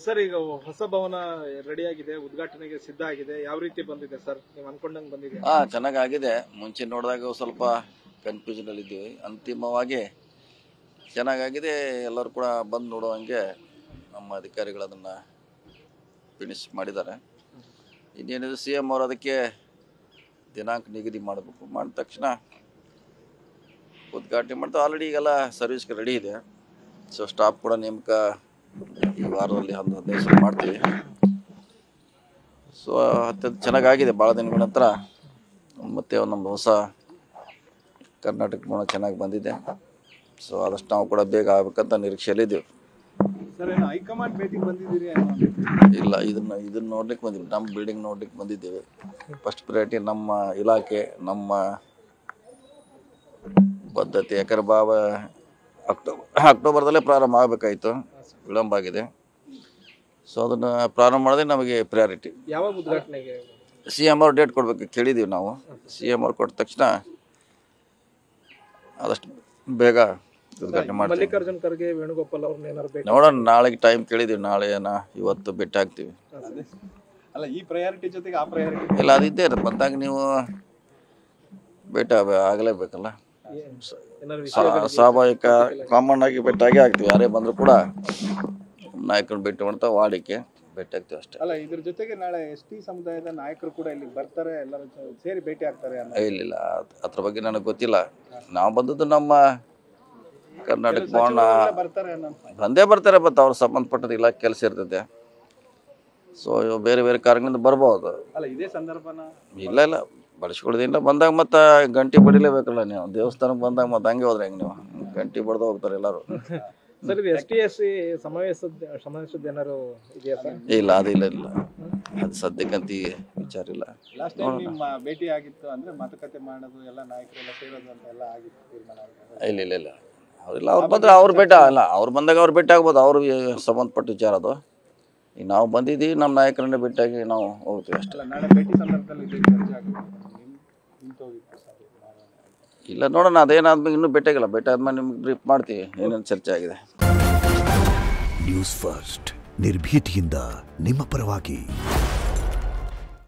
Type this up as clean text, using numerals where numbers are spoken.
Sir ಈಗ ಹೊಸ ಭವನ ready ಆಗಿದೆ, ಉದ್ಘಾಟನೆಗೆ ಸಿದ್ಧ ಆಗಿದೆ. ಯಾವ ರೀತಿ ಬಂದಿದೆ ಸರ್, ನೀವು ಅನ್ಕೊಂಡಂಗೆ ಬಂದಿದೆ? ಚೆನ್ನಾಗಿದೆ. ಮುಂಚೆ ನೋಡಿದಾಗ ಸ್ವಲ್ಪ ಕನ್ಫ್ಯೂಷನ್ ಅಲ್ಲಿ ಇದ್ದೀವಿ. ಅಂತಿಮವಾಗಿ ಚೆನ್ನಾಗಿದೆ. ಎಲ್ಲರೂ ಕೂಡ ಬಂದು ನೋಡುವಂಗೆ ನಮ್ಮ ಅಧಿಕಾರಿಗಳು ಅದನ್ನ ಫಿನಿಶ್ ಮಾಡಿದ್ದಾರೆ. ಇನ್ನೇನಿದೆ CM ಅವರು ಅದಕ್ಕೆ ದಿನಾಂಕ ನಿಗದಿ ಮಾಡಬೇಕು. ಮಾಡಿದ ತಕ್ಷಣ ಉದ್ಘಾಟನೆ ಮಾಡ್ತಾ ಆಲ್ರೆಡಿ ಈಗೆಲ್ಲ ಸರ್ವಿಸ್ಗೆ ರೆಡಿ ಇದೆ. ಸೊ ಸ್ಟಾಫ್ ಕೂಡ ನೇಮಕ ಈ ವಾರದಲ್ಲಿ 15 ದಿವಸ ಮಾಡ್ತೀವಿ. ಸೊ ಅತ್ಯಂತ ಚೆನ್ನಾಗಿದೆ. ಭಾಳ ದಿನಗಳ ನಂತರ ಮತ್ತೆ ನಮ್ಮದು ಹೊಸ ಕರ್ನಾಟಕ ಭವನ ಚೆನ್ನಾಗಿ ಬಂದಿದೆ. ಸೊ ಆದಷ್ಟು ನಾವು ಕೂಡ ಬೇಗ ಆಗ್ಬೇಕಂತ ನಿರೀಕ್ಷೆಯಲ್ಲಿದ್ದೀವಿ. ಹೈಕಮಾಂಡ್ ಭೇಟಿಗೆ ಬಂದಿದ್ದೀರಿ? ಇಲ್ಲ, ಇದನ್ನ ನೋಡ್ಲಿಕ್ಕೆ ಬಂದಿದ್ದೀವಿ. ನಮ್ಮ ಬಿಲ್ಡಿಂಗ್ ನೋಡ್ಲಿಕ್ಕೆ ಬಂದಿದ್ದೇವೆ. ಫಸ್ಟ್ ಪ್ರಯಾರಿಟಿ ನಮ್ಮ ಇಲಾಖೆ, ನಮ್ಮ ಪದ್ಧತಿ. ಯಾಕಂದ್ರೆ ಅಕ್ಟೋಬರ್ದಲ್ಲೇ ಪ್ರಾರಂಭ ಆಗಬೇಕಾಯಿತು, ವಿಳಂಬ ಆಗಿದೆ. ಸೊ ಅದನ್ನು ಪ್ರಾರಂಭ ಮಾಡೋದೇ ನಮಗೆ ಪ್ರಿಯಾರಿಟಿ. ಯಾವಾಗ ಉದ್ಘಾಟನೆಗೆ? CM ಅವ್ರು ಡೇಟ್ ಕೊಡ್ಬೇಕು ಕೇಳಿದ್ದೀವಿ ನಾವು. CM ಅವ್ರು ಕೊಟ್ಟ ತಕ್ಷಣ ಆದಷ್ಟು ಬೇಗ ಉದ್ಘಾಟನೆ ಮಾಡ್ತೀವಿ. ಮಲ್ಲಿಕಾರ್ಜುನ್ ಖರ್ಗೆ, ವೇಣುಗೋಪಾಲ್ ಅವ್ರನ್ನ ಏನಾರು ಬೇಕು? ನೋಡೋಣ, ನಾಳೆಗೆ ಟೈಮ್ ಕೇಳಿದ್ದೀವಿ. ನಾಳೆ ಇವತ್ತು ಭೇಟಿ ಆಗ್ತೀವಿ. ಅಲ್ಲ, ಈ ಪ್ರಯಾರಿಟಿ ಜೊತೆಗೆ ಆ ಪ್ರಯಾರಿಟಿ ಇಲ್ಲ, ಅದಿದ್ದೇ ಬಂದಾಗ ನೀವು ಭೇಟಿ ಆಗಲೇಬೇಕಲ್ಲ. ಸ್ವಾಭಾವಿಕ ಕಾಮನ್ ಆಗಿ ಭೇಟಿಯಾಗಿ ಆಗ್ತೀವಿ. ಯಾರೇ ಬಂದರೂ ಕೂಡ ನಾಯಕರು ಭೇಟಿ ಮಾಡ್ತಾ ವಾಡಿಕೆ ಭೇಟಿ ಆಗ್ತೀವಿ ಅಷ್ಟೇ. ಅಲ್ಲ, ಇದ್ರ ಜೊತೆಗೆ ನಾಳೆ ST ಸಮುದಾಯದ ನಾಯಕರು ಕೂಡ ಇಲ್ಲಿ ಬರ್ತಾರೆ, ಎಲ್ಲರೂ ಸೇರಿ ಭೇಟಿ ಆಗ್ತಾರೆ? ಇಲ್ಲ, ಅದ್ರ ಬಗ್ಗೆ ನನಗೆ ಗೊತ್ತಿಲ್ಲ. ನಾವು ಬಂದದ್ದು ನಮ್ಮ ಕರ್ನಾಟಕ ಭವನ ಬಂದೇ ಬರ್ತಾರೆ. ಮತ್ತು ಅವ್ರು ಸಂಬಂಧಪಟ್ಟದ ಇಲಾಖೆ ಕೆಲಸ ಇರ್ತದೆ. ಸೊ ಬೇರೆ ಬೇರೆ ಕಾರಣಗಳಿಂದ ಬರ್ಬೋದು. ಅಲ್ಲ, ಇದೇ ಸಂದರ್ಭನ ಇಲ್ಲ ಬಳಸ್ಕೊಳ್ಳೋದಿಲ್ಲ. ಬಂದಾಗ ಮತ್ತೆ ಗಂಟೆ ಬಡಿಲೇಬೇಕಲ್ಲ. ನೀವು ದೇವಸ್ಥಾನಕ್ಕೆ ಬಂದಾಗ ಮತ್ತೆ ಹಂಗೆ ಹೋದ್ರೆ ಹೆಂಗೆ? ನೀವು ಗಂಟೆ ಬಡ್ದು ಹೋಗ್ತಾರೆ ಎಲ್ಲರೂ. ಸರ್, ಇದು ST ಸಮಾವೇಶದ ಏನಾರು ಇದೆಯಾ ಸರ್? ಇಲ್ಲ, ಅದಿಲ್ಲ. ಅದು ಸದ್ಯಕ್ಕಂತ ವಿಚಾರ ಇಲ್ಲ. ಲಾಸ್ಟ್ ಟೈಮ್ ನಿಮ್ಮ ಭೇಟಿ ಆಗಿತ್ತು ಅಂದ್ರೆ ಮಾತುಕತೆ ಮಾಡೋದು, ಎಲ್ಲ ನಾಯಕರೆಲ್ಲ ಸೇರೋದು ಅಂತ ಎಲ್ಲ ಆಗಿತ್ತು, ತೀರ್ಮಾನ ಆಗಿತ್ತು? ಇಲ್ಲ ಅವರೆಲ್ಲ ಅವ್ರು ಬಂದ್ರೆ ಅವ್ರು ಭೇಟಿ ಅಲ್ಲ, ಅವ್ರು ಬಂದಾಗ ಅವ್ರು ಭೇಟಿ ಆಗ್ಬೋದು. ಅವ್ರಿಗೆ ಸಂಬಂಧಪಟ್ಟ ವಿಚಾರ ಅದು. ಈಗ ನಾವು ಬಂದಿದ್ದೀವಿ, ನಮ್ಮ ನಾಯಕರನ್ನೇ ಭೇಟಿಯಾಗಿ ನಾವು ಹೋಗ್ತೀವಿ ಅಷ್ಟೇ. ನಾಳೆ ಭೇಟಿ ಸಂದರ್ಭದಲ್ಲಿ ಇಲ್ಲ, ನೋಡೋಣ. ಅದೇನಾದ್ಮೇಲೆ ಇನ್ನೂ ಭೇಟಿ ಆಗಿಲ್ಲ. ಭೇಟಿ ಆದ್ಮೇಲೆ ನಿಮ್ಗೆ ಬ್ರೀಫ್ ಮಾಡ್ತೀವಿ ಏನೇನು ಚರ್ಚೆ ಆಗಿದೆ. ನ್ಯೂಸ್ ಫಸ್ಟ್, ನಿರ್ಭೀತಿಯಿಂದ ನಿಮ್ಮ ಪರವಾಗಿ.